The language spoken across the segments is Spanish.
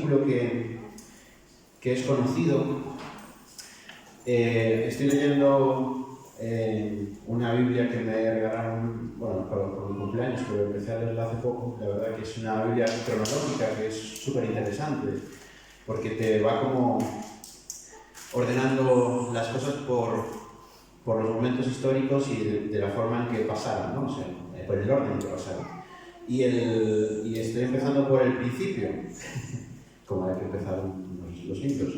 versículo que es conocido. Estoy leyendo una Biblia que me regalaron, bueno, por mi cumpleaños, pero empecé a leerla hace poco. La verdad que es una Biblia cronológica que es súper interesante, porque te va como ordenando las cosas por los momentos históricos y de la forma en que pasaron, ¿no? O sea, por el orden en que pasaron. Y estoy empezando por el principio, como hay que empezar los libros.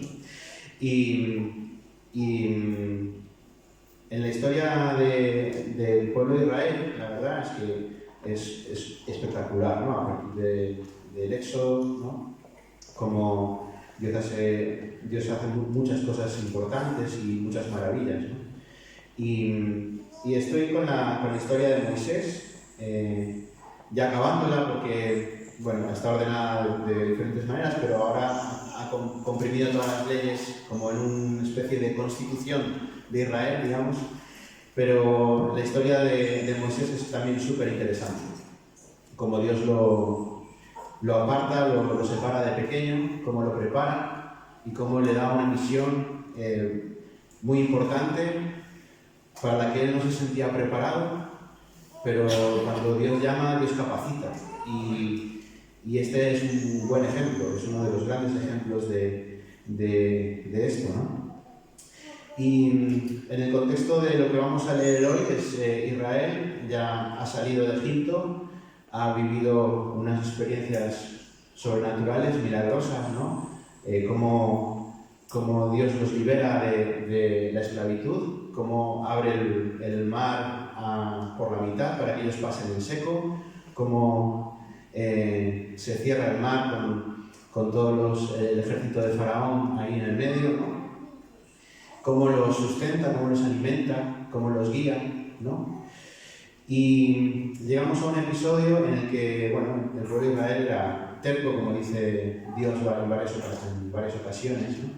Y en la historia del pueblo de Israel, la verdad es que es espectacular, ¿no? A partir del Éxodo, ¿no? Como Dios hace muchas cosas importantes y muchas maravillas, ¿no? Y estoy con la historia de Moisés, ya acabándola porque, bueno, está ordenada de diferentes maneras, pero ahora ha comprimido todas las leyes como en una especie de constitución de Israel, digamos. Pero la historia de Moisés es también súper interesante. Como Dios lo aparta, lo separa de pequeño, cómo lo prepara y cómo le da una misión muy importante para la que él no se sentía preparado, pero cuando Dios llama, Dios capacita. Y este es un buen ejemplo, es uno de los grandes ejemplos de esto, ¿no? Y en el contexto de lo que vamos a leer hoy, es Israel ya ha salido de Egipto, ha vivido unas experiencias sobrenaturales, milagrosas, ¿no? Cómo Dios los libera de la esclavitud, cómo abre el mar por la mitad para que ellos pasen en seco, cómo se cierra el mar con el ejército de Faraón ahí en el medio, ¿no? Cómo los sustenta, cómo los alimenta, cómo los guía, ¿no? Y llegamos a un episodio en el que, bueno, el pueblo de Israel era terco, como dice Dios en varias ocasiones, ¿no?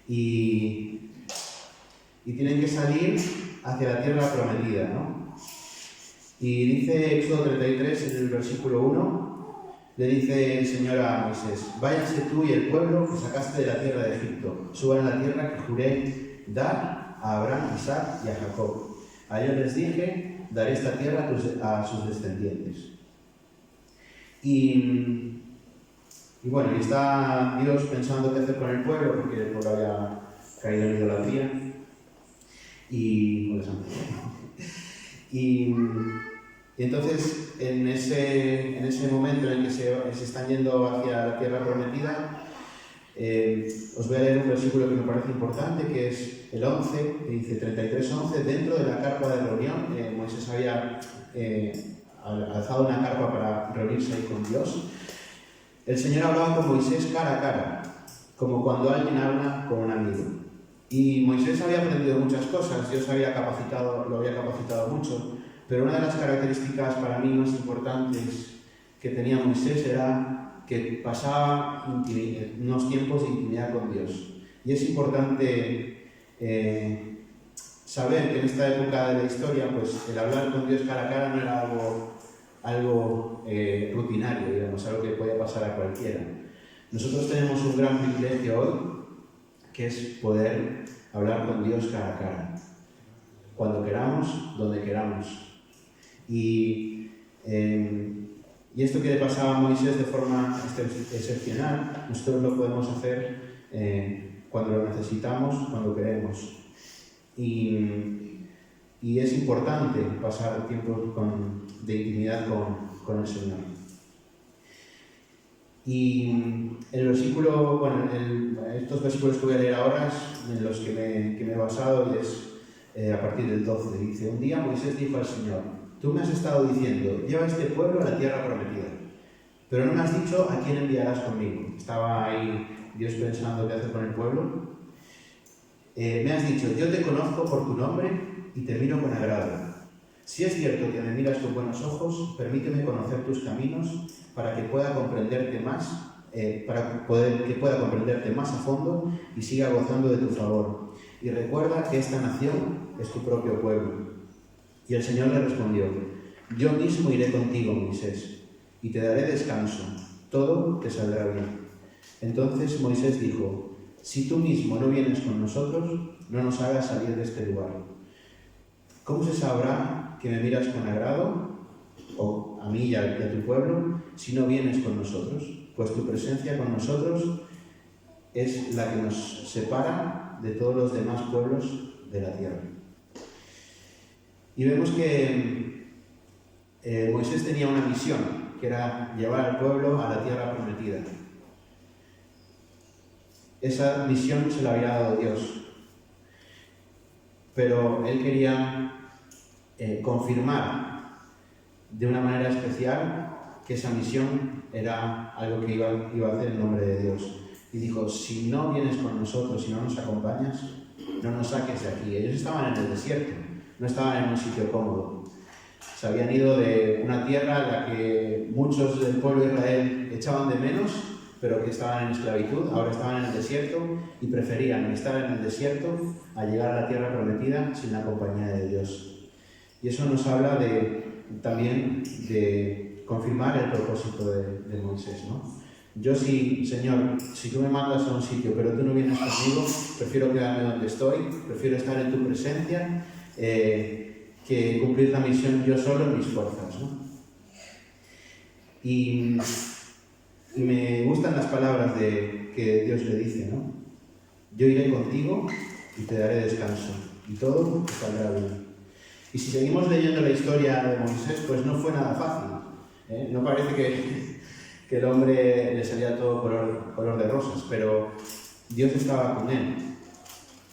Y tienen que salir hacia la tierra prometida, ¿no? Y dice Éxodo 33, en el versículo 1, le dice el Señor a Moisés: váyanse tú y el pueblo que sacaste de la tierra de Egipto, suban a la tierra que juré dar a Abraham, Isaac y a Jacob. A ellos les dije: daré esta tierra a sus descendientes. Y bueno, y está Dios pensando qué hacer con el pueblo, porque el pueblo había caído en idolatría y entonces en ese momento en el que se están yendo hacia la tierra prometida, os voy a leer un versículo que me parece importante, que es el 11, que dice 33:11. Dentro de la carpa de reunión, Moisés había alzado una carpa para reunirse ahí con Dios. El Señor hablaba con Moisés cara a cara, como cuando alguien habla con un amigo. Y Moisés había aprendido muchas cosas, Dios lo había capacitado mucho, pero una de las características para mí más importantes que tenía Moisés era que pasaba unos tiempos de intimidad con Dios. Y es importante saber que en esta época de la historia, pues el hablar con Dios cara a cara no era algo rutinario, digamos, algo que puede pasar a cualquiera. Nosotros tenemos un gran privilegio hoy, que es poder hablar con Dios cara a cara, cuando queramos, donde queramos. Y esto que le pasaba a Moisés de forma excepcional, nosotros lo podemos hacer cuando lo necesitamos, cuando queremos. Y es importante pasar tiempos de intimidad con el Señor. Y el versículo, bueno, estos versículos que voy a leer ahora, en los que me he basado, es a partir del 12. Dice: un día Moisés dijo al Señor: tú me has estado diciendo, lleva a este pueblo a la tierra prometida, pero no me has dicho a quién enviarás conmigo. Estaba ahí Dios pensando qué hacer con el pueblo. Me has dicho: yo te conozco por tu nombre y te miro con agrado. Si es cierto que me miras con buenos ojos, permíteme conocer tus caminos para que pueda comprenderte más, que pueda comprenderte más a fondo y siga gozando de tu favor. Y recuerda que esta nación es tu propio pueblo. Y el Señor le respondió: yo mismo iré contigo, Moisés, y te daré descanso. Todo te saldrá bien. Entonces Moisés dijo: si tú mismo no vienes con nosotros, no nos hagas salir de este lugar. ¿Cómo se sabrá que me miras con agrado, o a mí y a tu pueblo, si no vienes con nosotros? Pues tu presencia con nosotros es la que nos separa de todos los demás pueblos de la tierra. Y vemos que Moisés tenía una misión, que era llevar al pueblo a la tierra prometida. Esa misión se la había dado Dios, pero él quería confirmar de una manera especial que esa misión era algo que iba a hacer en nombre de Dios. Y dijo: si no vienes con nosotros, si no nos acompañas, no nos saques de aquí. Ellos estaban en el desierto, no estaban en un sitio cómodo. Se habían ido de una tierra en la que muchos del pueblo de Israel echaban de menos, pero que estaban en esclavitud. Ahora estaban en el desierto y preferían estar en el desierto a llegar a la tierra prometida sin la compañía de Dios. Y eso nos habla también de confirmar el propósito de Moisés, ¿no? Yo sí, Señor, si tú me mandas a un sitio, pero tú no vienes conmigo, prefiero quedarme donde estoy, prefiero estar en tu presencia, que cumplir la misión yo solo en mis fuerzas, ¿no? Y me gustan las palabras que Dios le dice, ¿no? Yo iré contigo y te daré descanso, y todo te saldrá bien. Y si seguimos leyendo la historia de Moisés, pues no fue nada fácil, ¿eh? No parece que el hombre le salía todo color de rosas, pero Dios estaba con él.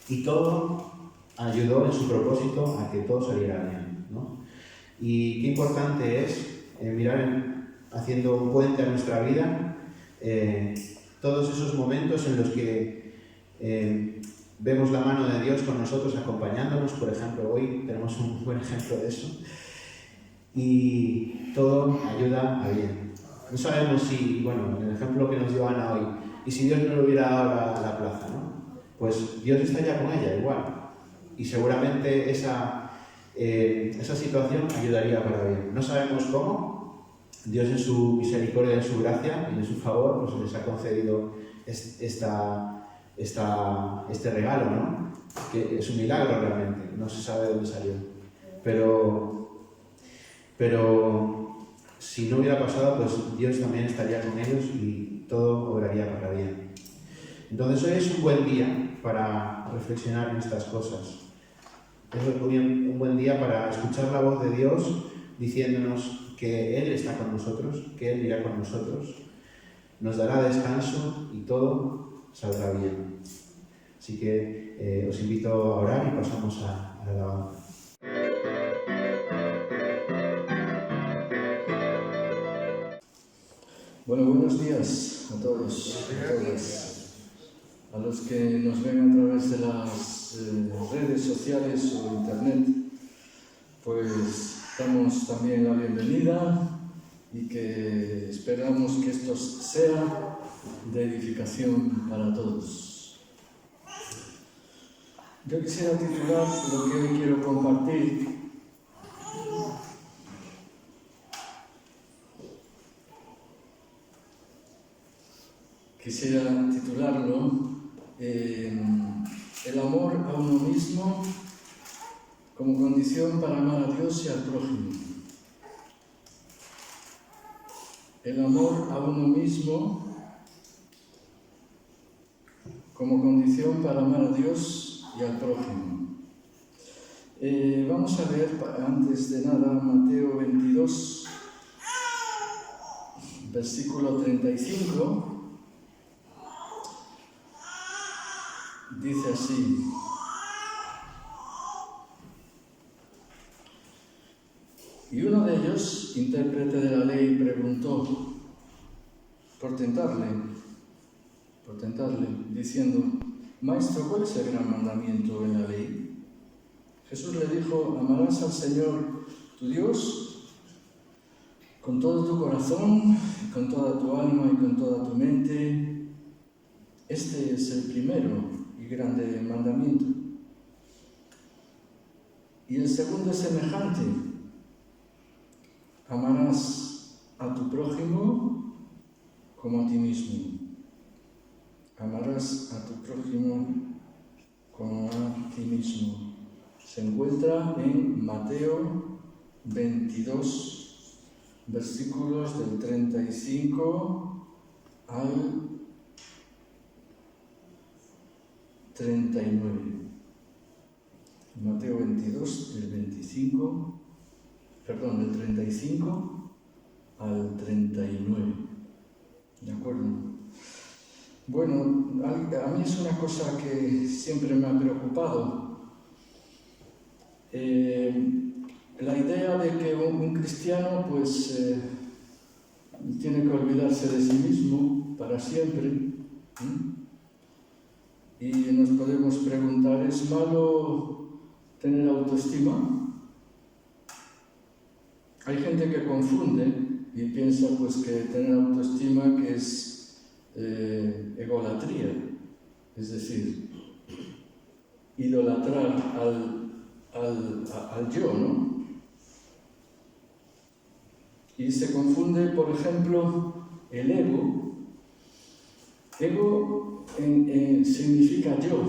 Y todo ayudó en su propósito a que todo saliera bien, ¿no? Y qué importante es mirar, haciendo un puente a nuestra vida, todos esos momentos en los que vemos la mano de Dios con nosotros acompañándonos. Por ejemplo, hoy tenemos un buen ejemplo de eso. Y todo ayuda a bien. No sabemos si, bueno, en el ejemplo que nos dio Ana hoy, y si Dios no le hubiera dado la plaza, ¿no? Pues Dios estaría con ella igual. Y seguramente esa situación ayudaría para bien. No sabemos cómo. Dios en su misericordia, en su gracia y en su favor, pues les ha concedido este regalo, ¿no? Que es un milagro realmente. No se sabe de dónde salió. Pero si no hubiera pasado, pues Dios también estaría con ellos y todo obraría para bien. Entonces hoy es un buen día para reflexionar en estas cosas. Es un buen día para escuchar la voz de Dios diciéndonos que Él está con nosotros, que Él irá con nosotros, nos dará descanso y todo saldrá bien. Así que os invito a orar y pasamos a la alabanza. Bueno, buenos días a todos, a todas, a los que nos ven a través de las redes sociales o internet, pues damos también la bienvenida y que esperamos que esto sea de edificación para todos. Yo quisiera titular lo que hoy quiero compartir. Quisiera titularlo El amor a uno mismo como condición para amar a Dios y al prójimo. El amor a uno mismo como condición para amar a Dios y al prójimo. Vamos a ver, antes de nada, Mateo 22, versículo 35. Dice así: y uno de ellos, intérprete de la ley, preguntó por tentarle, diciendo: Maestro, ¿cuál es el gran mandamiento en la ley? Jesús le dijo: amarás al Señor tu Dios con todo tu corazón, con toda tu alma y con toda tu mente. Este es el primero y grande mandamiento. Y el segundo es semejante: amarás a tu prójimo como a ti mismo. amarás a tu prójimo como a ti mismo. Se encuentra en Mateo 22, versículos del 35 al 39. Mateo 22, del 35 al 39. ¿De acuerdo? Bueno, a mí es una cosa que siempre me ha preocupado. La idea de que un cristiano pues tiene que olvidarse de sí mismo para siempre. Y nos podemos preguntar, ¿es malo tener autoestima? Hay gente que confunde y piensa pues que tener autoestima que es egolatría, es decir, idolatrar al yo, ¿no? Y se confunde, por ejemplo, el ego. Ego significa yo.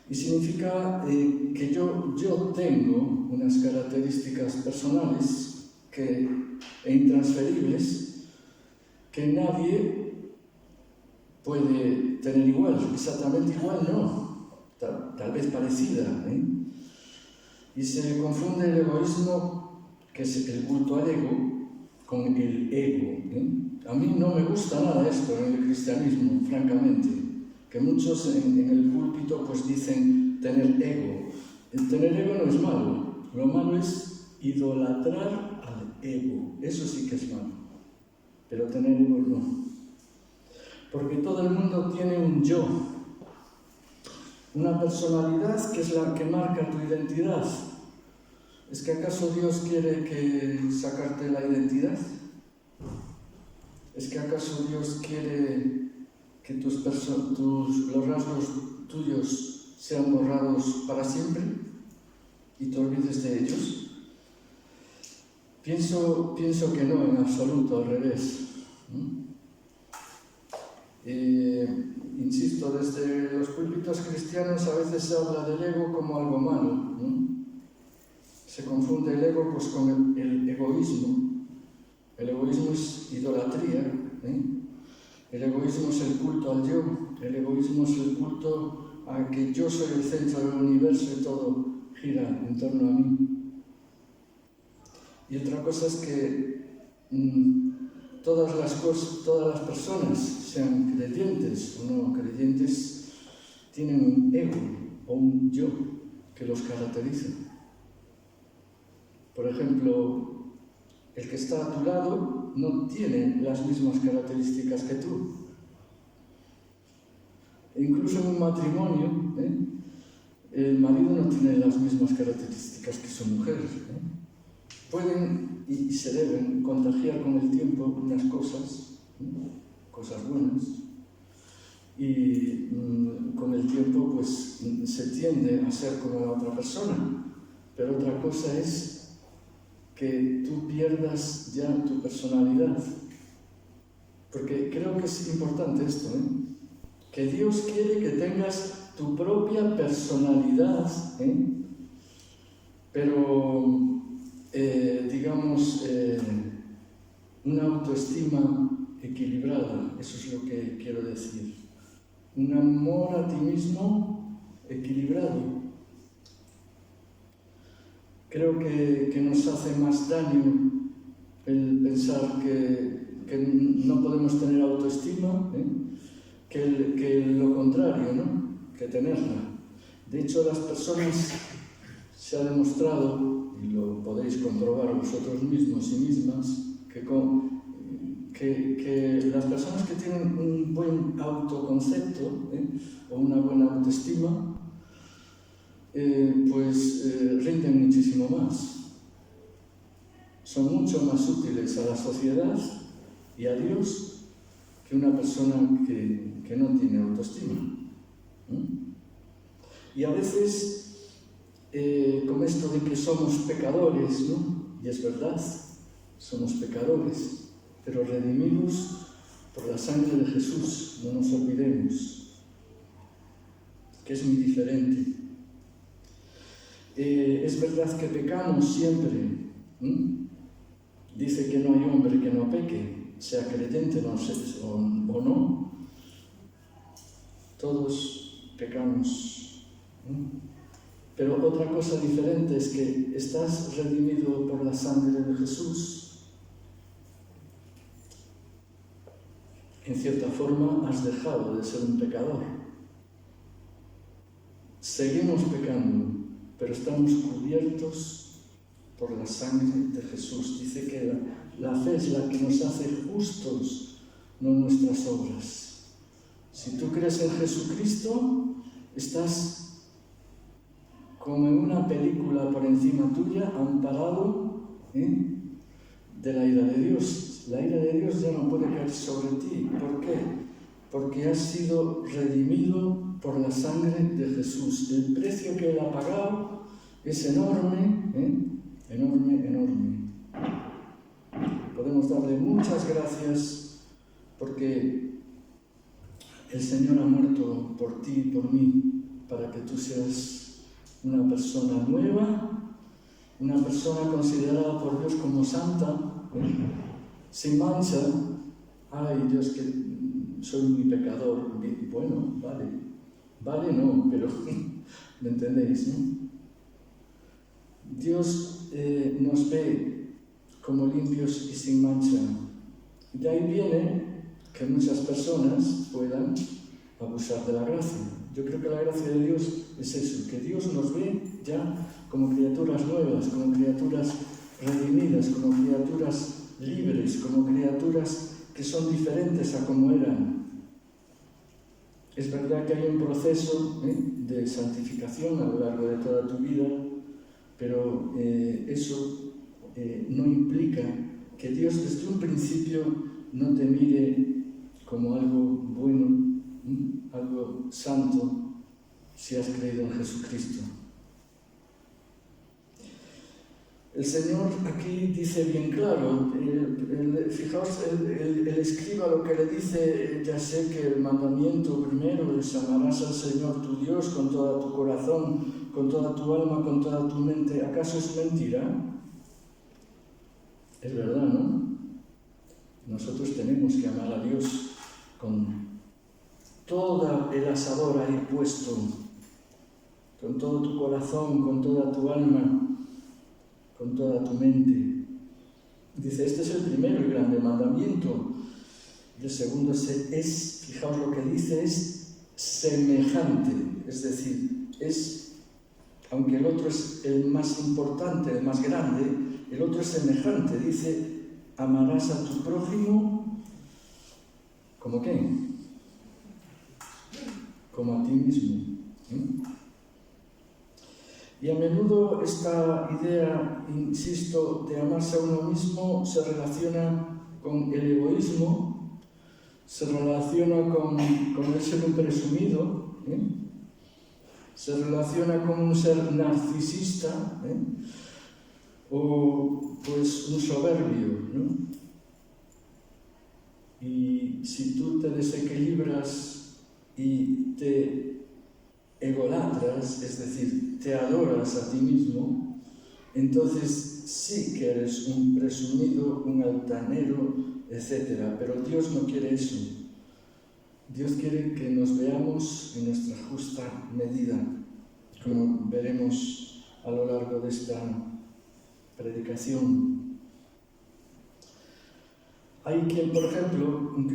Y significa que yo tengo unas características personales e intransferibles que nadie puede tener igual, exactamente igual no, tal vez parecida. Y se confunde el egoísmo, que es el culto al ego, con el ego. A mí no me gusta nada esto en el cristianismo, francamente, que muchos en el púlpito pues dicen tener ego. El tener ego no es malo, lo malo es idolatrar al ego, eso sí que es malo, pero tener ego no. Porque todo el mundo tiene un yo, una personalidad que es la que marca tu identidad. ¿Es que acaso Dios quiere sacarte la identidad? ¿Es que acaso Dios quiere que los rasgos tuyos sean borrados para siempre y te olvides de ellos? Pienso que no, en absoluto, al revés. Insisto, desde los púlpitos cristianos a veces se habla del ego como algo malo, ¿no? Se confunde el ego pues con el egoísmo. El egoísmo es idolatría, El egoísmo es el culto al yo, el egoísmo es el culto a que yo soy el centro del universo y todo gira en torno a mí. Y otra cosa es que todas las personas, sean creyentes o no creyentes, tienen un ego o un yo que los caracteriza. Por ejemplo, el que está a tu lado no tiene las mismas características que tú. E incluso en un matrimonio, el marido no tiene las mismas características que su mujer. Pueden y se deben contagiar con el tiempo unas cosas buenas, y con el tiempo pues se tiende a ser como la otra persona. Pero otra cosa es que tú pierdas ya tu personalidad. Porque creo que es importante esto, que Dios quiere que tengas tu propia personalidad, pero digamos una autoestima equilibrada, eso es lo que quiero decir. Un amor a ti mismo equilibrado. Creo que nos hace más daño el pensar que no podemos tener autoestima, que lo contrario, ¿no? Que tenerla. De hecho, las personas, se ha demostrado, y lo podéis comprobar vosotros mismos y mismas, que las personas que tienen un buen autoconcepto o una buena autoestima, rinden muchísimo más. Son mucho más útiles a la sociedad y a Dios que una persona que no tiene autoestima. Y a veces, con esto de que somos pecadores, ¿no? Y es verdad, somos pecadores, pero redimidos por la sangre de Jesús, no nos olvidemos, que es muy diferente. Es verdad que pecamos siempre. Dice que no hay hombre que no peque, sea creyente o no. Todos pecamos. Pero otra cosa diferente es que estás redimido por la sangre de Jesús. En cierta forma has dejado de ser un pecador. Seguimos pecando, pero estamos cubiertos por la sangre de Jesús. Dice que la fe es la que nos hace justos, no nuestras obras. Si tú crees en Jesucristo, estás como en una película por encima tuya, amparado de la ira de Dios. La ira de Dios ya no puede caer sobre ti. ¿Por qué? Porque has sido redimido por la sangre de Jesús. El precio que Él ha pagado es enorme, enorme, enorme. Podemos darle muchas gracias porque el Señor ha muerto por ti y por mí, para que tú seas una persona nueva, una persona considerada por Dios como santa, sin mancha. Ay, Dios, que soy muy pecador. Bueno, vale no, pero ¿me entendéis, no? Dios nos ve como limpios y sin mancha. Y de ahí viene que muchas personas puedan abusar de la gracia. Yo creo que la gracia de Dios es eso, que Dios nos ve ya como criaturas nuevas, como criaturas redimidas, como criaturas libres, como criaturas que son diferentes a como eran. Es verdad que hay un proceso de santificación a lo largo de toda tu vida, pero eso no implica que Dios desde un principio no te mire como algo bueno, algo santo, si has creído en Jesucristo. El Señor aquí dice bien claro, fijaos, el escriba lo que le dice, ya sé que el mandamiento primero es amarás al Señor tu Dios con todo tu corazón, con toda tu alma, con toda tu mente. ¿Acaso es mentira? Es verdad, ¿no? Nosotros tenemos que amar a Dios con todo el asador ahí puesto, con todo tu corazón, con toda tu alma, con toda tu mente. Dice, este es el primero y grande mandamiento. Y el segundo es, fijaos lo que dice, es semejante. Es decir, aunque el otro es el más importante, el más grande, el otro es semejante. Dice, amarás a tu prójimo, ¿como qué? Como a ti mismo. Y a menudo esta idea, insisto, de amarse a uno mismo se relaciona con el egoísmo, se relaciona con el ser un presumido, se relaciona con un ser narcisista, o pues un soberbio, ¿no? Y si tú te desequilibras y te egolatras, es decir, te adoras a ti mismo, entonces sí que eres un presumido, un altanero, etc. Pero Dios no quiere eso. Dios quiere que nos veamos en nuestra justa medida, como veremos a lo largo de esta predicación. Hay quien, por ejemplo, un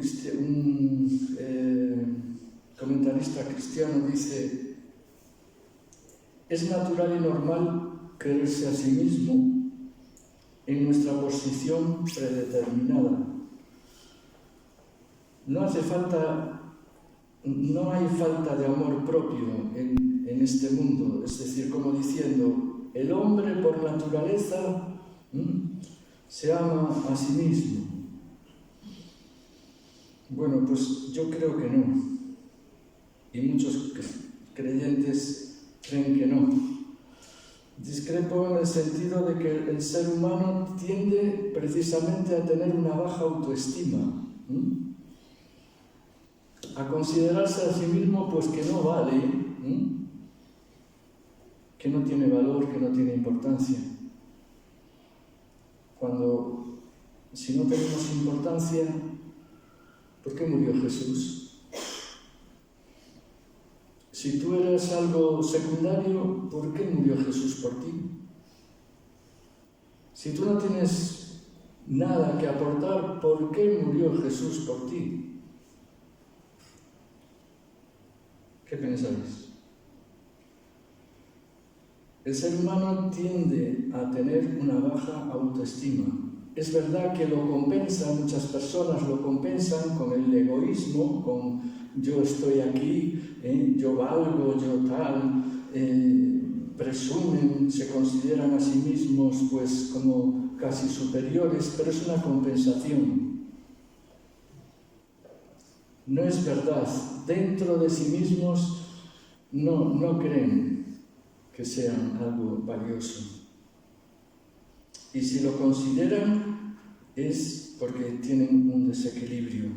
comentarista cristiano dice: es natural y normal creerse a sí mismo en nuestra posición predeterminada. No hay falta de amor propio en este mundo, es decir, como diciendo, el hombre por naturaleza se ama a sí mismo. Bueno, pues yo creo que no, y muchos creyentes creen que no. Discrepo en el sentido de que el ser humano tiende precisamente a tener una baja autoestima. a considerarse a sí mismo pues que no vale, que no tiene valor, que no tiene importancia. Cuando, si no tenemos importancia, ¿por qué murió Jesús? Si tú eres algo secundario, ¿por qué murió Jesús por ti? Si tú no tienes nada que aportar, ¿por qué murió Jesús por ti? ¿Qué pensáis? El ser humano tiende a tener una baja autoestima. Es verdad que lo compensan, muchas personas lo compensan con el egoísmo, con yo estoy aquí, yo valgo, yo tal, presumen, se consideran a sí mismos pues como casi superiores, pero es una compensación. No es verdad, dentro de sí mismos no creen que sean algo valioso. Y si lo consideran es porque tienen un desequilibrio.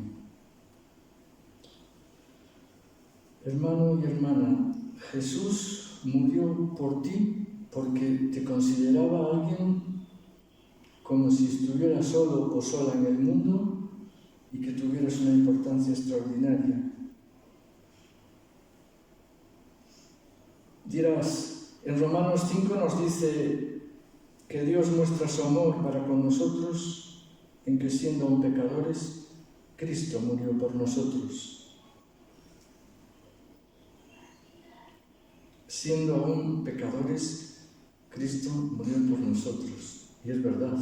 Hermano y hermana, Jesús murió por ti porque te consideraba alguien como si estuvieras solo o sola en el mundo y que tuvieras una importancia extraordinaria. Dirás, en Romanos 5 nos dice que Dios muestra su amor para con nosotros en que siendo aún pecadores, Cristo murió por nosotros. Siendo aún pecadores, Cristo murió por nosotros. Y es verdad.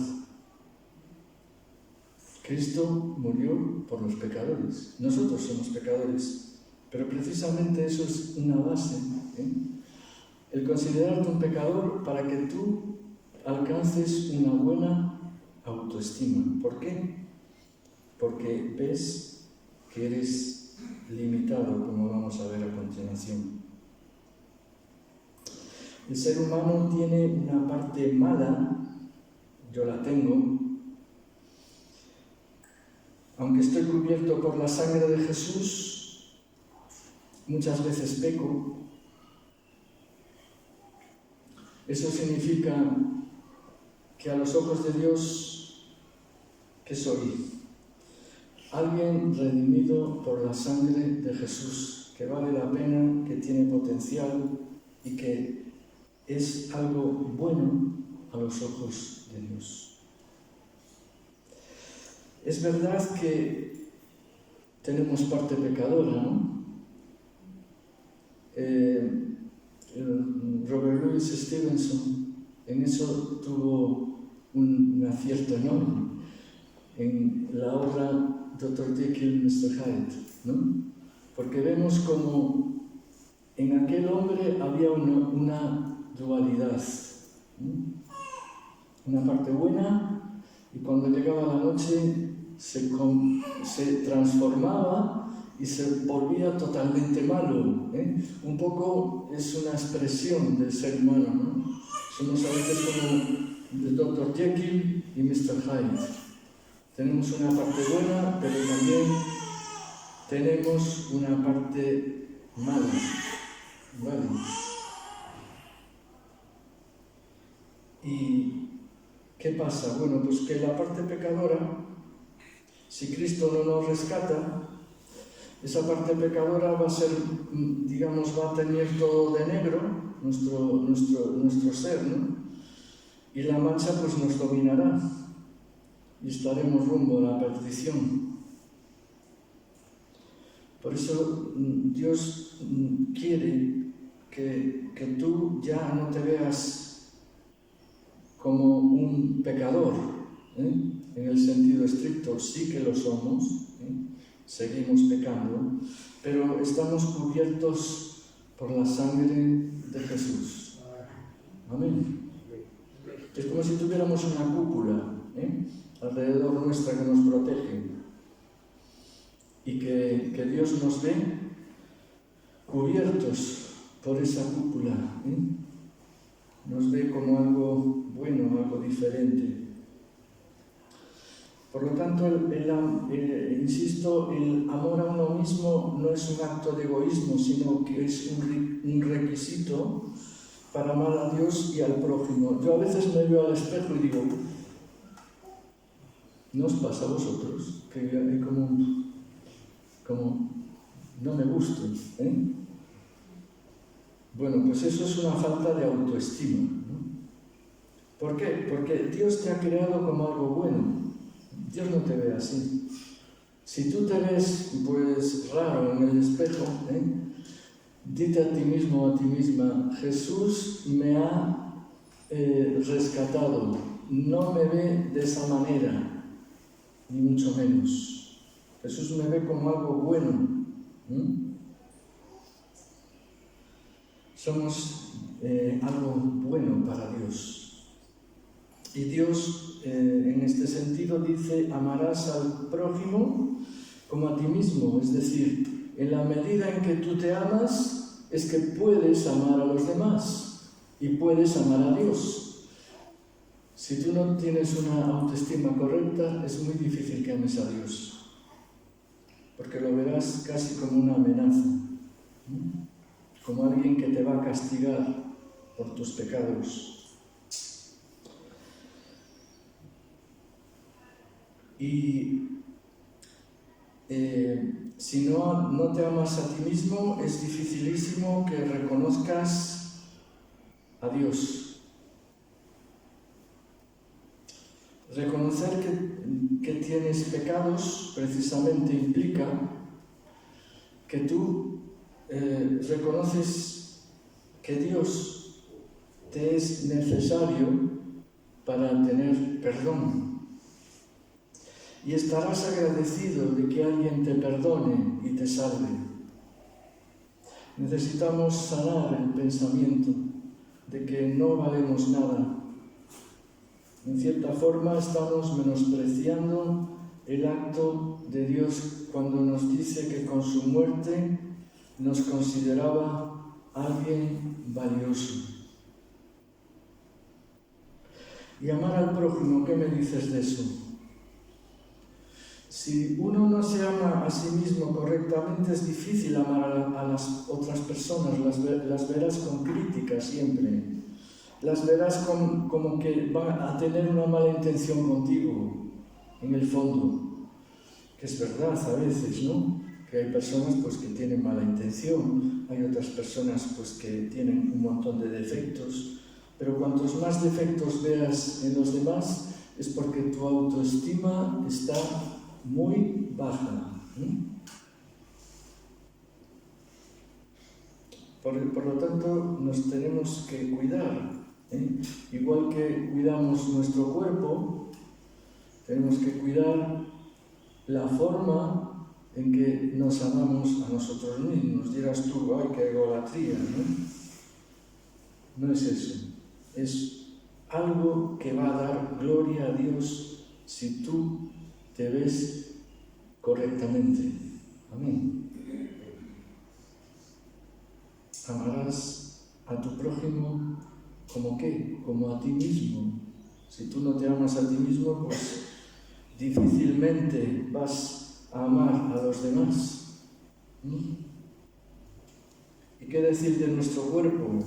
Cristo murió por los pecadores. Nosotros somos pecadores. Pero precisamente eso es una base, el considerarte un pecador para que tú alcances una buena autoestima. ¿Por qué? Porque ves que eres limitado, como vamos a ver a continuación. El ser humano tiene una parte mala, yo la tengo, aunque estoy cubierto por la sangre de Jesús, muchas veces peco. Eso significa que a los ojos de Dios, ¿qué soy? Alguien redimido por la sangre de Jesús, que vale la pena, que tiene potencial y que es algo bueno a los ojos de Dios. Es verdad que tenemos parte pecadora, ¿no? Robert Louis Stevenson en eso tuvo un acierto enorme en la obra Dr. Jekyll, Mr. Hyde, ¿no? Porque vemos como en aquel hombre había una dualidad, ¿no? Una parte buena y cuando llegaba la noche se transformaba y se volvía totalmente malo, Un poco es una expresión del ser humano, ¿no? Somos a veces como el Dr. Jekyll y Mr. Hyde. Tenemos una parte buena, pero también tenemos una parte mala, ¿vale? ¿Y qué pasa? Bueno, pues que la parte pecadora, si Cristo no nos rescata, esa parte pecadora va a ser, digamos, va a tener todo de negro, nuestro ser, ¿no? Y la mancha pues nos dominará y estaremos rumbo a la perdición. Por eso Dios quiere que tú ya no te veas como un pecador, en el sentido estricto, sí que lo somos, seguimos pecando, pero estamos cubiertos por la sangre de Jesús. Amén. Es como si tuviéramos una cúpula alrededor nuestra que nos protege y que Dios nos ve cubiertos por esa cúpula, nos ve como algo bueno, algo diferente. Por lo tanto, insisto, el amor a uno mismo no es un acto de egoísmo, sino que es un requisito para amar a Dios y al prójimo. Yo a veces me veo al espejo y digo, ¿no os pasa a vosotros? Que hay como no me gusto, ¿eh? Bueno, pues eso es una falta de autoestima, ¿no? ¿Por qué? Porque Dios te ha creado como algo bueno. Dios no te ve así. Si tú te ves, pues, raro en el espejo, dite a ti mismo o a ti misma, Jesús me ha rescatado, no me ve de esa manera, ni mucho menos. Jesús me ve como algo bueno. Somos algo bueno para Dios. Y Dios, en este sentido, dice, amarás al prójimo como a ti mismo. Es decir, en la medida en que tú te amas, es que puedes amar a los demás y puedes amar a Dios. Si tú no tienes una autoestima correcta, es muy difícil que ames a Dios, porque lo verás casi como una amenaza, como alguien que te va a castigar por tus pecados. Y si no te amas a ti mismo, es dificilísimo que reconozcas a Dios. Reconocer que tienes pecados precisamente implica que tú reconoces que Dios te es necesario para tener perdón. Y estarás agradecido de que alguien te perdone y te salve. Necesitamos sanar el pensamiento de que no valemos nada. En cierta forma estamos menospreciando el acto de Dios cuando nos dice que con su muerte nos consideraba alguien valioso. Y amar al prójimo, ¿qué me dices de eso? Si uno no se ama a sí mismo correctamente, es difícil amar a las otras personas, las verás con crítica siempre, las verás como que van a tener una mala intención contigo, en el fondo, que es verdad a veces, ¿no? Que hay personas pues, que tienen mala intención, hay otras personas pues, que tienen un montón de defectos, pero cuantos más defectos veas en los demás, es porque tu autoestima está muy baja. Por lo tanto, nos tenemos que cuidar. Igual que cuidamos nuestro cuerpo, tenemos que cuidar la forma en que nos amamos a nosotros mismos. Dirás tú, ¡ay, qué egolatría! No es eso. Es algo que va a dar gloria a Dios si tú te ves correctamente. Amén. Amarás a tu prójimo ¿como qué? Como a ti mismo. Si tú no te amas a ti mismo, pues difícilmente vas a amar a los demás. ¿Y qué decir de nuestro cuerpo?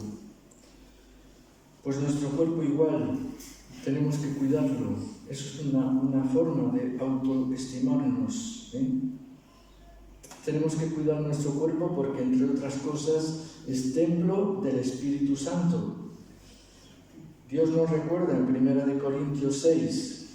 Pues nuestro cuerpo igual, tenemos que cuidarlo. Eso es una forma de autoestimarnos. Tenemos que cuidar nuestro cuerpo porque, entre otras cosas, es templo del Espíritu Santo. Dios nos recuerda en 1 Corintios 6,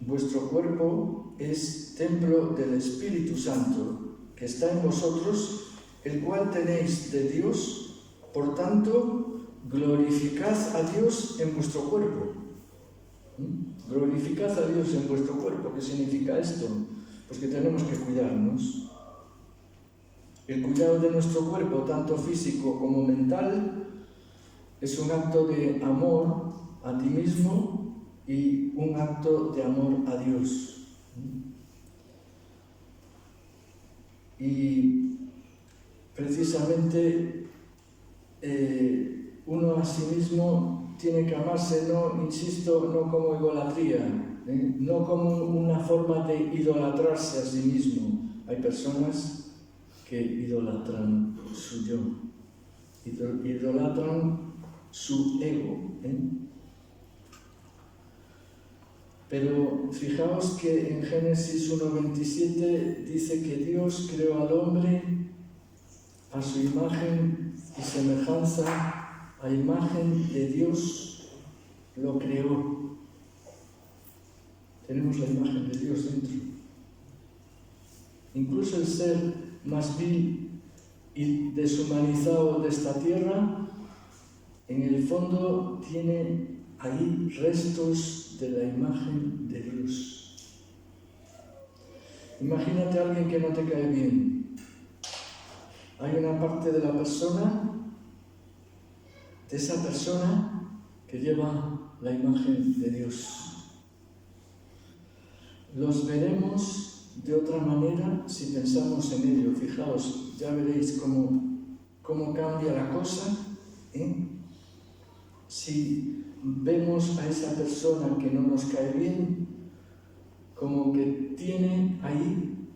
vuestro cuerpo es templo del Espíritu Santo, que está en vosotros, el cual tenéis de Dios, por tanto, glorificad a Dios en vuestro cuerpo. Glorificad a Dios en vuestro cuerpo. ¿Qué significa esto? Pues que tenemos que cuidarnos. El cuidado de nuestro cuerpo, tanto físico como mental, es un acto de amor a ti mismo y un acto de amor a Dios. Y precisamente uno a sí mismo tiene que amarse, no, insisto, no como idolatría, no como una forma de idolatrarse a sí mismo. Hay personas que idolatran su yo, idolatran su ego. Pero fijaos que en Génesis 1:27 dice que Dios creó al hombre a su imagen y semejanza, a imagen de Dios lo creó. Tenemos la imagen de Dios dentro. Incluso el ser más vil y deshumanizado de esta tierra, en el fondo tiene ahí restos de la imagen de Dios. Imagínate a alguien que no te cae bien. Hay una parte de la persona, de esa persona, que lleva la imagen de Dios. Los veremos de otra manera si pensamos en ello. Fijaos, ya veréis cómo cambia la cosa, si vemos a esa persona que no nos cae bien, como que tiene ahí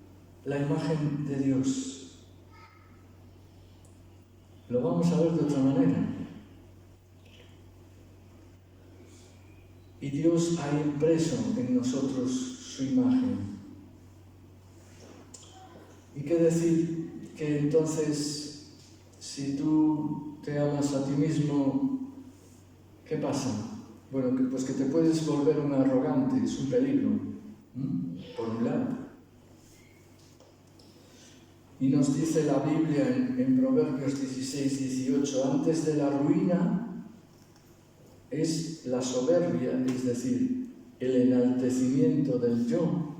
la imagen de Dios. Lo vamos a ver de otra manera. Y Dios ha impreso en nosotros su imagen. ¿Y qué decir? Que entonces, si tú te amas a ti mismo, ¿qué pasa? Bueno, pues que te puedes volver un arrogante, es un peligro, por un lado. Y nos dice la Biblia en Proverbios 16-18, antes de la ruina es la soberbia, es decir, el enaltecimiento del yo,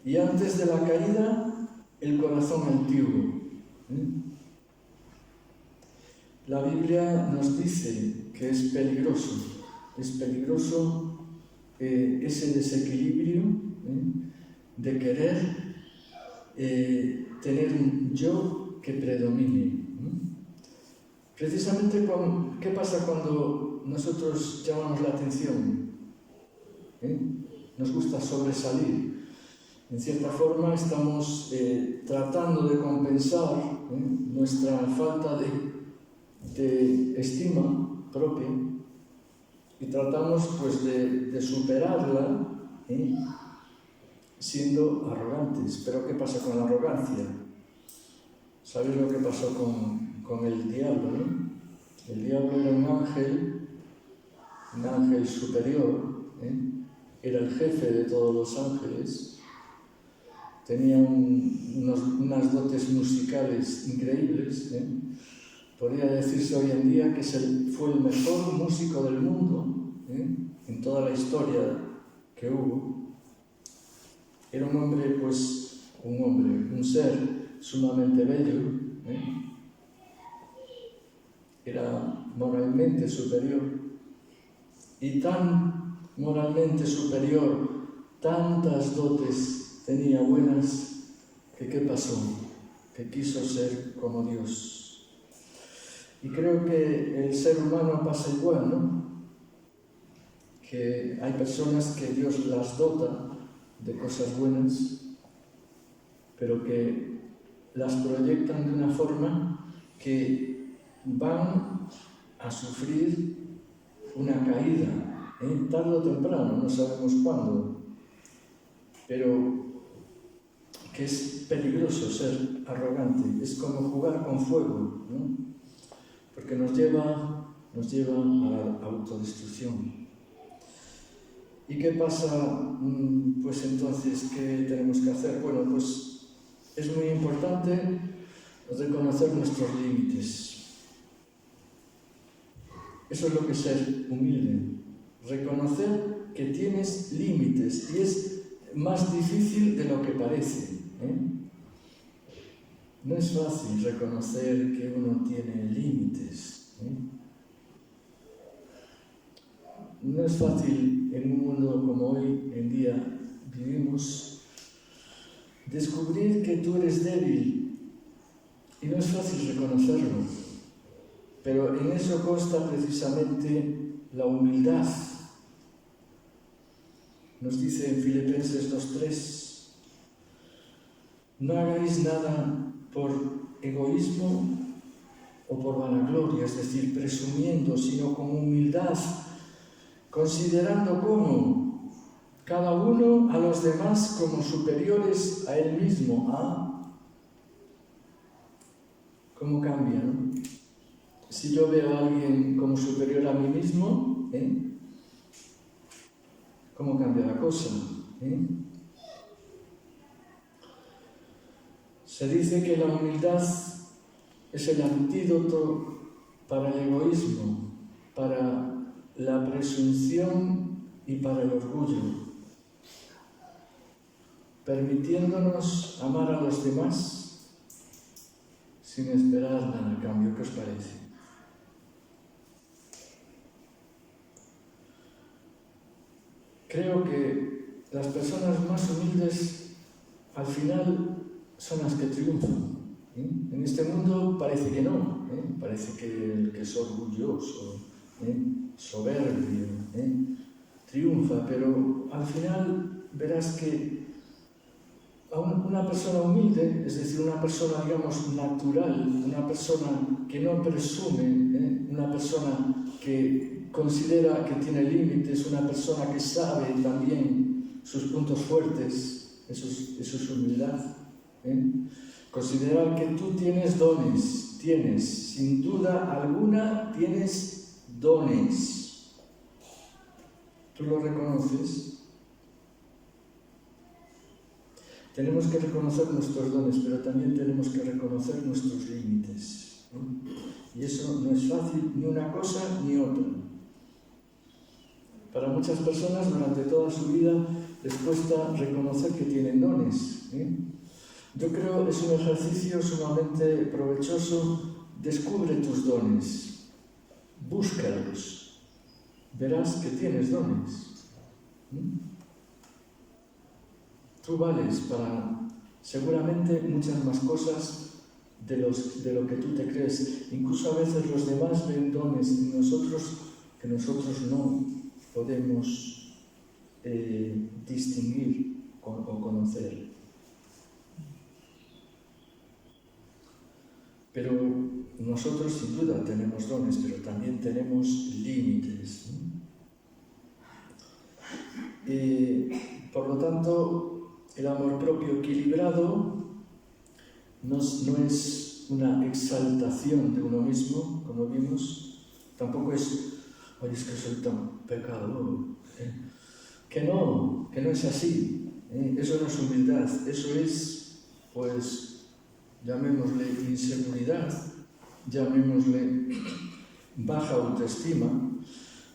y antes de la caída, el corazón antiguo. La Biblia nos dice que es peligroso ese desequilibrio de querer tener un yo que predomine. Precisamente, ¿qué pasa cuando nosotros llamamos la atención? Nos gusta sobresalir. En cierta forma estamos tratando de compensar nuestra falta de estima propia y tratamos pues de superarla siendo arrogantes. Pero ¿qué pasa con la arrogancia? ¿Sabéis lo que pasó con el diablo, no? El diablo era un ángel superior, era el jefe de todos los ángeles, tenía unas dotes musicales increíbles, Podría decirse hoy en día que fue el mejor músico del mundo, en toda la historia que hubo. Era un ser sumamente bello, era moralmente superior. Y tan moralmente superior, tantas dotes tenía buenas, que ¿qué pasó? Que quiso ser como Dios. Y creo que el ser humano pasa igual, ¿no? Que hay personas que Dios las dota de cosas buenas, pero que las proyectan de una forma que van a sufrir una caída, tarde o temprano, no sabemos cuándo, pero que es peligroso ser arrogante, es como jugar con fuego, ¿no? Porque nos lleva a la autodestrucción. ¿Y qué pasa? Pues entonces, ¿qué tenemos que hacer? Bueno, pues es muy importante reconocer nuestros límites. Eso es lo que es ser humilde. Reconocer que tienes límites, y es más difícil de lo que parece, No es fácil reconocer que uno tiene límites, No es fácil en un mundo como hoy en día vivimos descubrir que tú eres débil, y no es fácil reconocerlo, pero en eso consta precisamente la humildad. Nos dice en Filipenses 2:3, no hagáis nada por egoísmo o por vanagloria, es decir, presumiendo, sino con humildad, considerando cómo cada uno a los demás como superiores a él mismo. ¿Cómo cambia, no? Si yo veo a alguien como superior a mí mismo, ¿cómo cambia la cosa? Se dice que la humildad es el antídoto para el egoísmo, para la presunción y para el orgullo, permitiéndonos amar a los demás sin esperar nada a cambio. ¿Qué os parece? Creo que las personas más humildes al final son las que triunfan. En este mundo parece que no, parece que el que es orgulloso, soberbio, triunfa, pero al final verás que a una persona humilde, es decir, una persona, digamos, natural, una persona que no presume, una persona que considera que tiene límites, una persona que sabe también sus puntos fuertes, eso es humildad. Considerar que tú tienes dones, sin duda alguna tienes dones. ¿Tú lo reconoces? Tenemos que reconocer nuestros dones, pero también tenemos que reconocer nuestros límites. Y eso no es fácil, ni una cosa ni otra. Para muchas personas durante toda su vida les cuesta reconocer que tienen dones. Yo creo que es un ejercicio sumamente provechoso. Descubre tus dones, búscalos, verás que tienes dones. Tú vales para seguramente muchas más cosas de lo que tú te crees. Incluso a veces los demás ven dones en nosotros que nosotros no podemos distinguir o conocer. Pero nosotros sin duda tenemos dones, pero también tenemos límites. Por lo tanto, el amor propio equilibrado no es una exaltación de uno mismo, como vimos, tampoco es, oye, es que soy tan pecador, que no es así, eso no es humildad, eso es, pues, llamémosle inseguridad, llamémosle baja autoestima,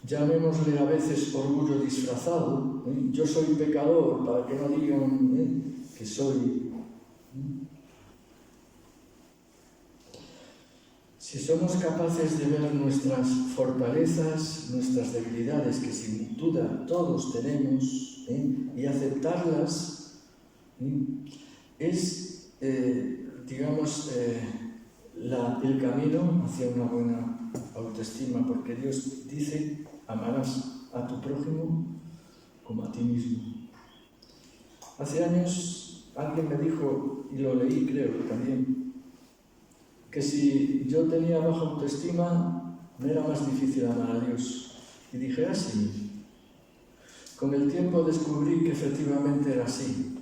llamémosle a veces orgullo disfrazado. Yo soy pecador para que no digan que soy. Si somos capaces de ver nuestras fortalezas, nuestras debilidades, que sin duda todos tenemos, y aceptarlas, es digamos, el camino hacia una buena autoestima, porque Dios dice, amarás a tu prójimo como a ti mismo. Hace años alguien me dijo, y lo leí creo también, que si yo tenía baja autoestima me era más difícil amar a Dios. Y dije, sí. Con el tiempo descubrí que efectivamente era así.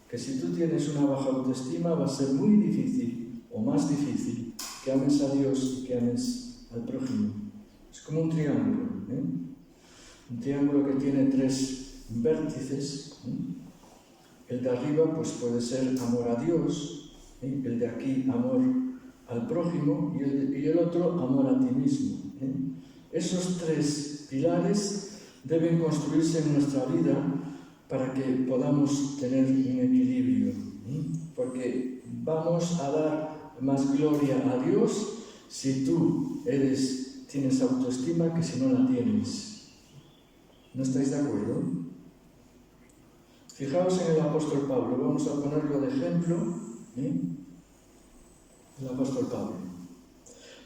Que si tú tienes una baja autoestima va a ser muy difícil, o más difícil, que ames a Dios y que ames al prójimo. Es como un triángulo, un triángulo que tiene 3 vértices. El de arriba pues puede ser amor a Dios, el de aquí amor al prójimo y el otro amor a ti mismo. Esos 3 pilares deben construirse en nuestra vida para que podamos tener un equilibrio, porque vamos a dar más gloria a Dios si tú tienes autoestima que si no la tienes. ¿No estáis de acuerdo? Fijaos en el apóstol Pablo, vamos a ponerlo de ejemplo, el apóstol Pablo.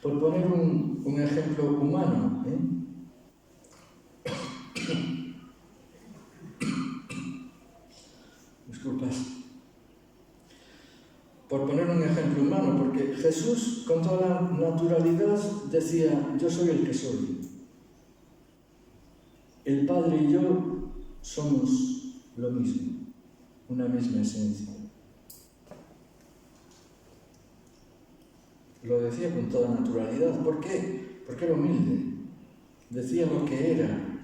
Por poner un ejemplo humano, disculpas. por poner un ejemplo humano, porque Jesús con toda la naturalidad decía, yo soy el que soy. El Padre y yo somos lo mismo, una misma esencia. Lo decía con toda naturalidad. ¿Por qué? Porque era humilde. Decía lo que era,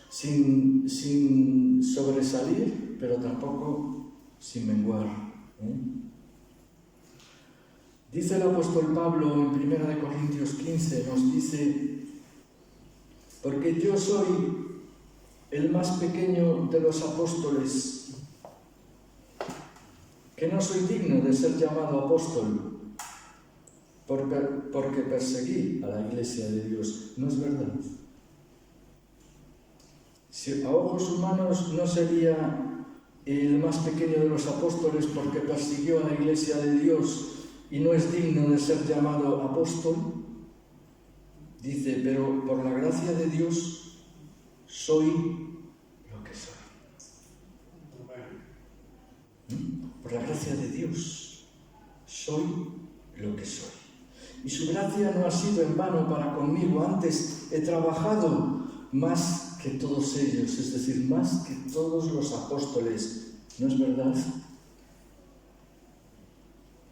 sin sobresalir, pero tampoco sin menguar. Dice el apóstol Pablo en 1 Corintios 15, nos dice, porque yo soy el más pequeño de los apóstoles, que no soy digno de ser llamado apóstol, porque perseguí a la iglesia de Dios. ¿No es verdad? Si a ojos humanos no sería el más pequeño de los apóstoles porque persiguió a la iglesia de Dios y no es digno de ser llamado apóstol, dice, pero por la gracia de Dios soy lo que soy. Por la gracia de Dios soy lo que soy. Y su gracia no ha sido en vano para conmigo, antes he trabajado más que todos ellos, es decir, más que todos los apóstoles. ¿No es verdad?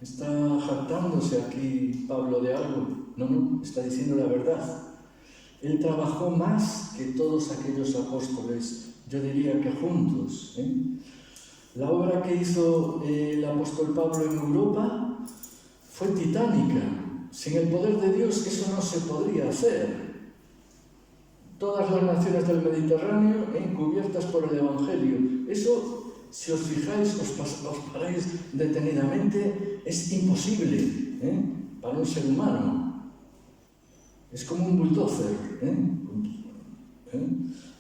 ¿Está jactándose aquí Pablo de algo? No, está diciendo la verdad. Él trabajó más que todos aquellos apóstoles, yo diría que juntos. La obra que hizo el apóstol Pablo en Europa fue titánica. Sin el poder de Dios eso no se podría hacer. Todas las naciones del Mediterráneo cubiertas por el Evangelio. Eso, si os fijáis, os paráis detenidamente, es imposible para un ser humano. Es como un bulldozer.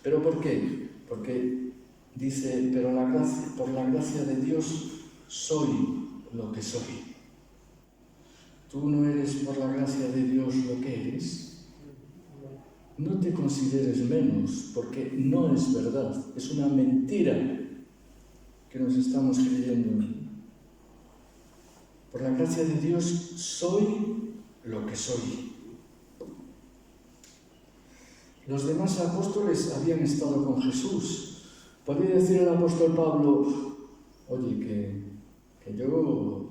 ¿Pero por qué? Porque dice, pero por la gracia de Dios soy lo que soy. Tú no eres por la gracia de Dios lo que eres. No te consideres menos, porque no es verdad. Es una mentira que nos estamos creyendo. Por la gracia de Dios soy lo que soy. Los demás apóstoles habían estado con Jesús. Podría decir el apóstol Pablo, oye, que yo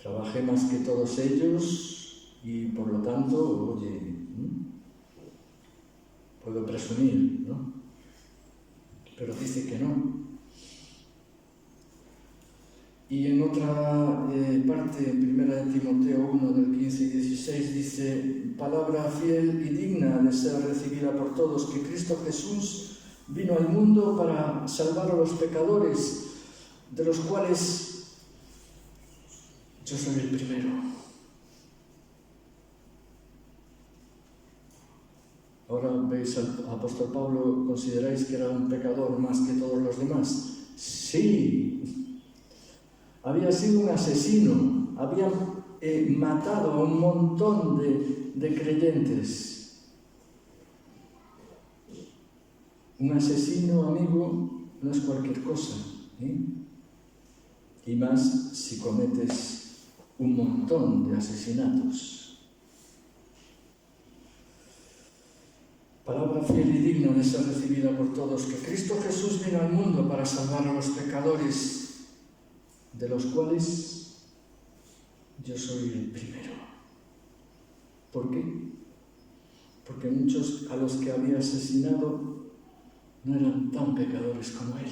trabajé más que todos ellos y por lo tanto, oye, puedo presumir, ¿no? Pero dice que no. Y en otra parte, en 1 Timoteo 1, del 15 y 16, dice, palabra fiel y digna de ser recibida por todos, que Cristo Jesús vino al mundo para salvar a los pecadores, de los cuales yo soy el primero. Ahora veis al apóstol Pablo, ¿consideráis que era un pecador más que todos los demás? Sí. Había sido un asesino, había matado a un montón de creyentes. Un asesino, amigo, no es cualquier cosa, y más si cometes un montón de asesinatos. Palabra fiel y digna de ser recibida por todos, que Cristo Jesús vino al mundo para salvar a los pecadores, de los cuales yo soy el primero. ¿Por qué? Porque muchos a los que había asesinado no eran tan pecadores como él,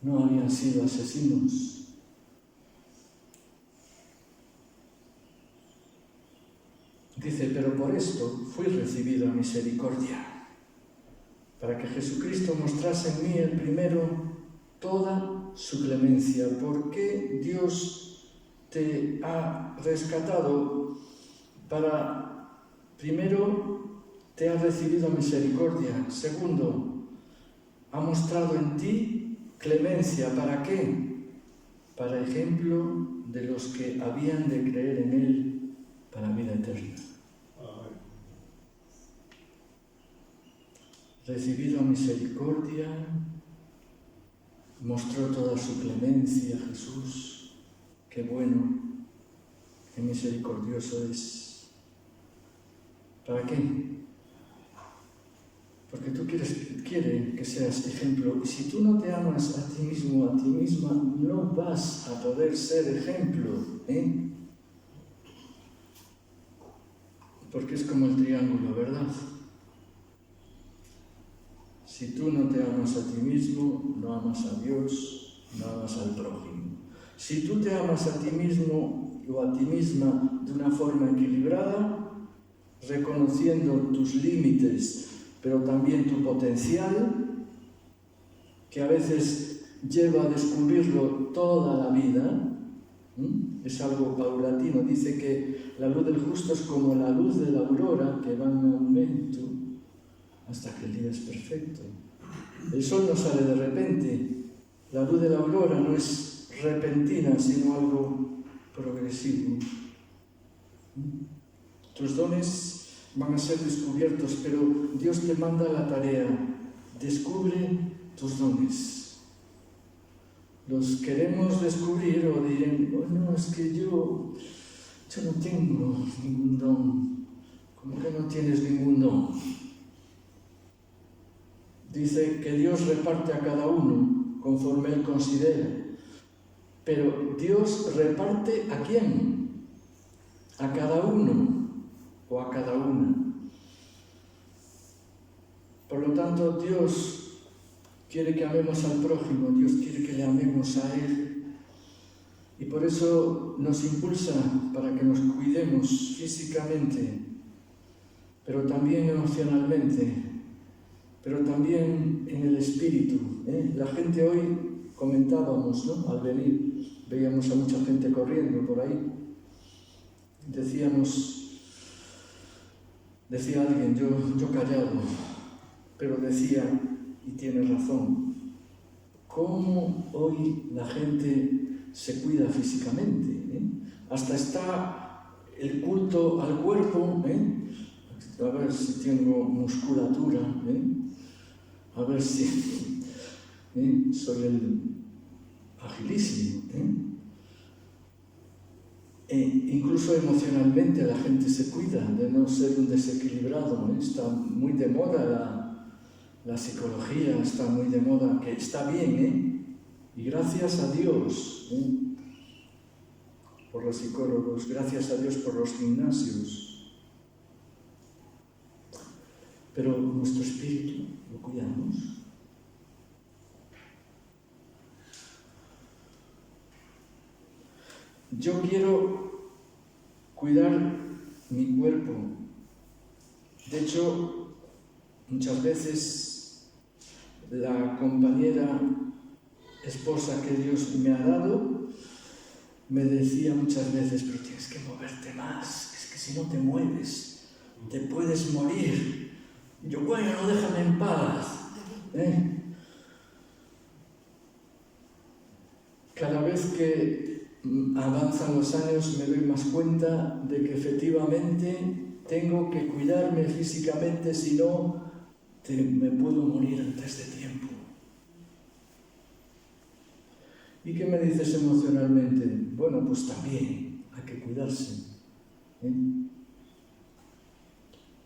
no habían sido asesinos. Dice, pero por esto fui recibido a misericordia, para que Jesucristo mostrase en mí el primero toda su clemencia. Porque Dios te ha rescatado primero, te ha recibido misericordia. Segundo, ha mostrado en ti clemencia. ¿Para qué? Para ejemplo de los que habían de creer en Él para vida eterna. Recibido misericordia mostró toda su clemencia, Jesús. Qué bueno, qué misericordioso es. ¿Para qué? Porque tú quiere que seas ejemplo. Y si tú no te amas a ti mismo, a ti misma, no vas a poder ser ejemplo, ¿eh? Porque es como el triángulo, ¿verdad? Si tú no te amas a ti mismo, no amas a Dios, no amas al prójimo. Si tú te amas a ti mismo o a ti misma de una forma equilibrada, reconociendo tus límites, pero también tu potencial, que a veces lleva a descubrirlo toda la vida, es algo paulatino. Dice que la luz del justo es como la luz de la aurora, que va en aumento hasta que el día es perfecto. El sol no sale de repente, la luz de la aurora no es repentina, sino algo progresivo. Tus dones van a ser descubiertos, pero Dios te manda la tarea: descubre tus dones. Los queremos descubrir o dirán: oh, no, es que yo no tengo ningún don. ¿Cómo que no tienes ningún don? Dice que Dios reparte a cada uno conforme Él considera. Pero Dios reparte ¿a quién? A cada uno o a cada una. Por lo tanto, Dios quiere que amemos al prójimo, Dios quiere que le amemos a Él. Y por eso nos impulsa para que nos cuidemos físicamente, pero también emocionalmente, pero también en el espíritu. La gente hoy, comentábamos, ¿no? Al venir, veíamos a mucha gente corriendo por ahí. Decía alguien, yo callado, pero decía, y tiene razón, cómo hoy la gente se cuida físicamente, Hasta está el culto al cuerpo, a ver si tengo musculatura, a ver si soy el agilísimo, incluso emocionalmente la gente se cuida de no ser un desequilibrado, Está muy de moda la psicología, está muy de moda, que está bien, y gracias a Dios por los psicólogos, gracias a Dios por los gimnasios. Pero nuestro espíritu lo cuidamos. Yo quiero cuidar mi cuerpo. De hecho, muchas veces la compañera esposa que Dios me ha dado me decía muchas veces: pero tienes que moverte más, es que si no te mueves te puedes morir. Y yo, bueno, déjame en paz. Cada vez que avanzan los años me doy más cuenta de que efectivamente tengo que cuidarme físicamente, si no me puedo morir antes de tiempo. ¿Y qué me dices emocionalmente? Bueno, pues también hay que cuidarse.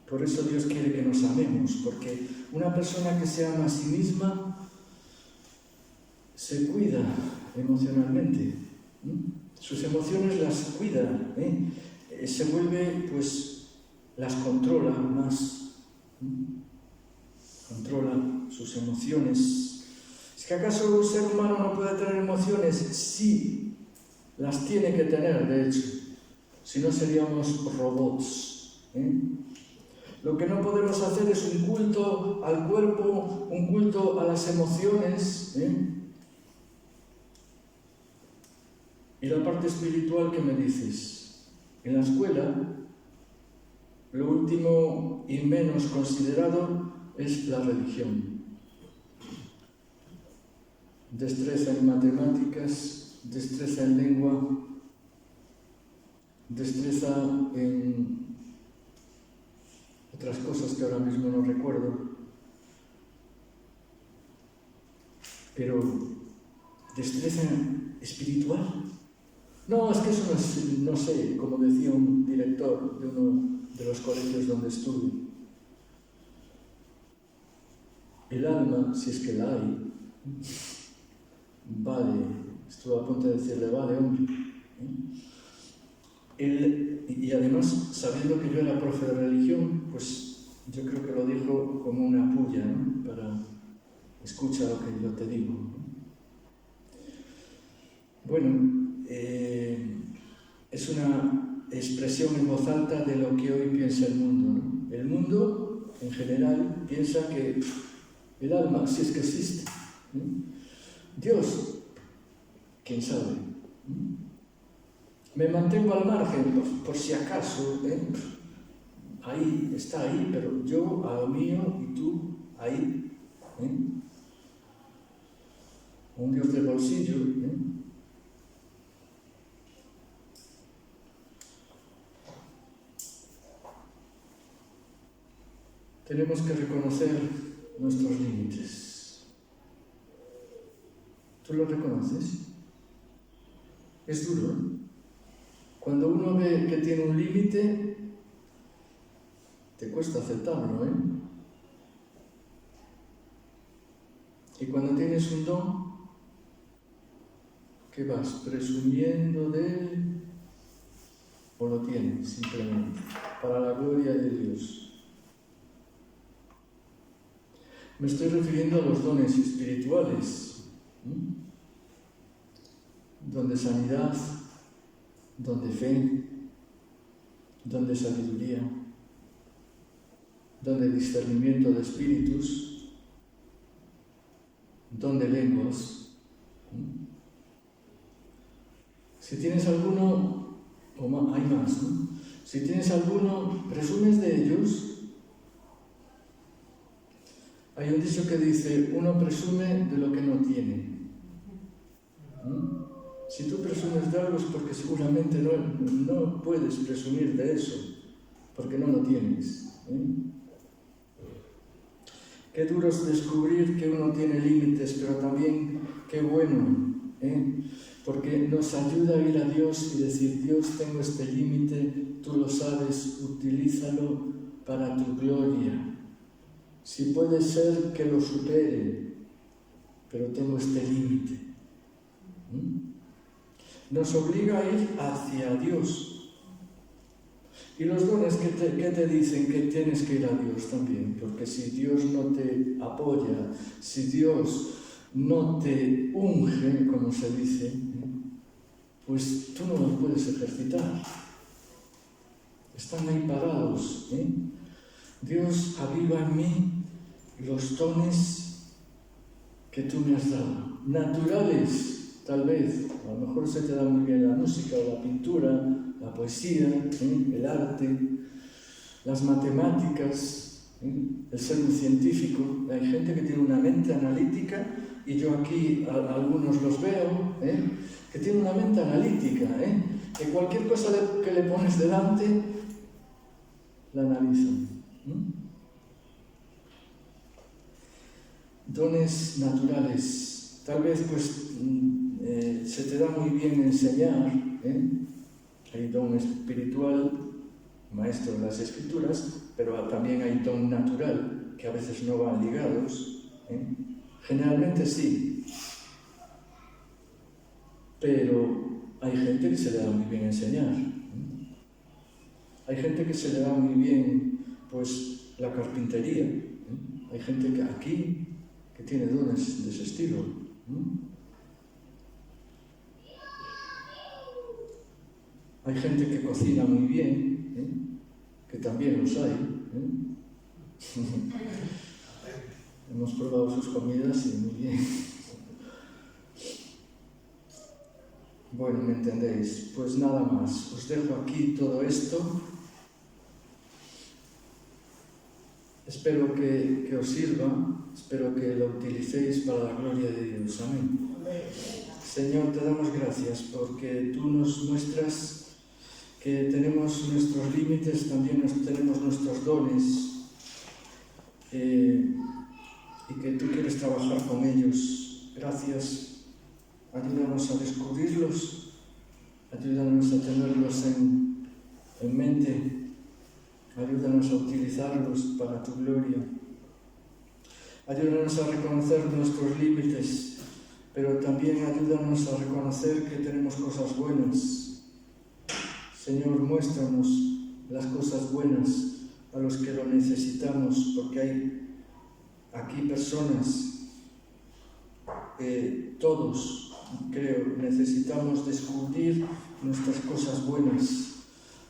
Por eso Dios quiere que nos amemos, porque una persona que se ama a sí misma se cuida emocionalmente. Sus emociones las cuida, se vuelve, pues, las controla más. Controla sus emociones. ¿Es que acaso un ser humano no puede tener emociones? Sí, las tiene que tener, de hecho. Si no, seríamos robots. Lo que no podemos hacer es un culto al cuerpo, un culto a las emociones. Y la parte espiritual, ¿qué me dices? En la escuela, lo último y menos considerado es la religión. Destreza en matemáticas, destreza en lengua, destreza en otras cosas que ahora mismo no recuerdo. Pero destreza espiritual. No, es que eso no es, no sé, como decía un director de uno de los colegios donde estuve. El alma, si es que la hay, vale, estuve a punto de decirle, vale, hombre. Y además, sabiendo que yo era profe de religión, pues yo creo que lo dijo como una puya, ¿no? Para escuchar lo que yo te digo, ¿no? Bueno, es una expresión en voz alta de lo que hoy piensa el mundo, ¿no? El mundo, en general, piensa que el alma, si es que existe, ¿no? Dios, quién sabe, ¿no? Me mantengo al margen, por si acaso, ahí, está ahí, pero yo a lo mío y tú ahí, un Dios del bolsillo, Tenemos que reconocer nuestros límites. ¿Tú los reconoces? Es duro, ¿eh? Cuando uno ve que tiene un límite, te cuesta aceptarlo, ¿eh? Y cuando tienes un don, ¿qué vas? ¿Presumiendo de él? ¿O lo tienes simplemente? Para la gloria de Dios. Me estoy refiriendo a los dones espirituales, don de sanidad, don de fe, don de sabiduría, don de discernimiento de espíritus, don de lenguas. Si tienes alguno, o hay más, ¿no? Si tienes alguno, presumes de ellos. Hay un dicho que dice, uno presume de lo que no tiene. Si tú presumes de algo es porque seguramente no puedes presumir de eso, porque no lo tienes. Qué duro es descubrir que uno tiene límites, pero también qué bueno, porque nos ayuda a ir a Dios y decir, Dios, tengo este límite, tú lo sabes, utilízalo para tu gloria. Si puede ser que lo supere, pero tengo este límite. Nos obliga a ir hacia Dios. Y los dones, ¿qué te dicen? Que tienes que ir a Dios también, porque si Dios no te apoya, si Dios no te unge, como se dice, pues tú no los puedes ejercitar. Están ahí parados. Dios, aviva en mí los dones que tú me has dado. Naturales, tal vez. A lo mejor se te da muy bien la música, o la pintura, la poesía, el arte, las matemáticas, el ser un científico. Hay gente que tiene una mente analítica, y yo aquí algunos los veo, que tiene una mente analítica, que cualquier cosa que le pones delante, la analizan. Dones naturales. Tal vez pues se te da muy bien enseñar, hay don espiritual, maestro de las escrituras, pero también hay don natural, que a veces no van ligados. Generalmente sí, pero hay gente que se le da muy bien enseñar. Hay gente que se le da muy bien pues la carpintería. Hay gente que aquí que tiene dones de ese estilo. Hay gente que cocina muy bien, que también los hay. Hemos probado sus comidas y muy bien. Bueno, ¿me entendéis? Pues nada más. Os dejo aquí todo esto. Espero que os sirva, espero que lo utilicéis para la gloria de Dios. Amén. Señor, te damos gracias porque tú nos muestras que tenemos nuestros límites, también tenemos nuestros dones, y que tú quieres trabajar con ellos. Gracias ayúdanos a descubrirlos, ayúdanos a tenerlos en mente, ayúdanos a utilizarlos para tu gloria. Ayúdanos a reconocer nuestros límites, pero también ayúdanos a reconocer que tenemos cosas buenas. Señor, muéstranos las cosas buenas a los que lo necesitamos, porque hay aquí personas que todos, creo, necesitamos descubrir nuestras cosas buenas.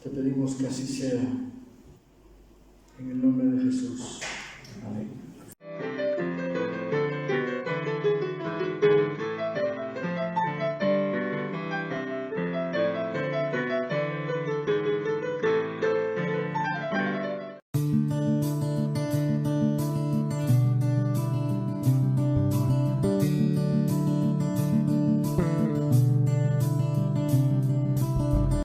Te pedimos que así sea. En el nombre de Jesús. Amén.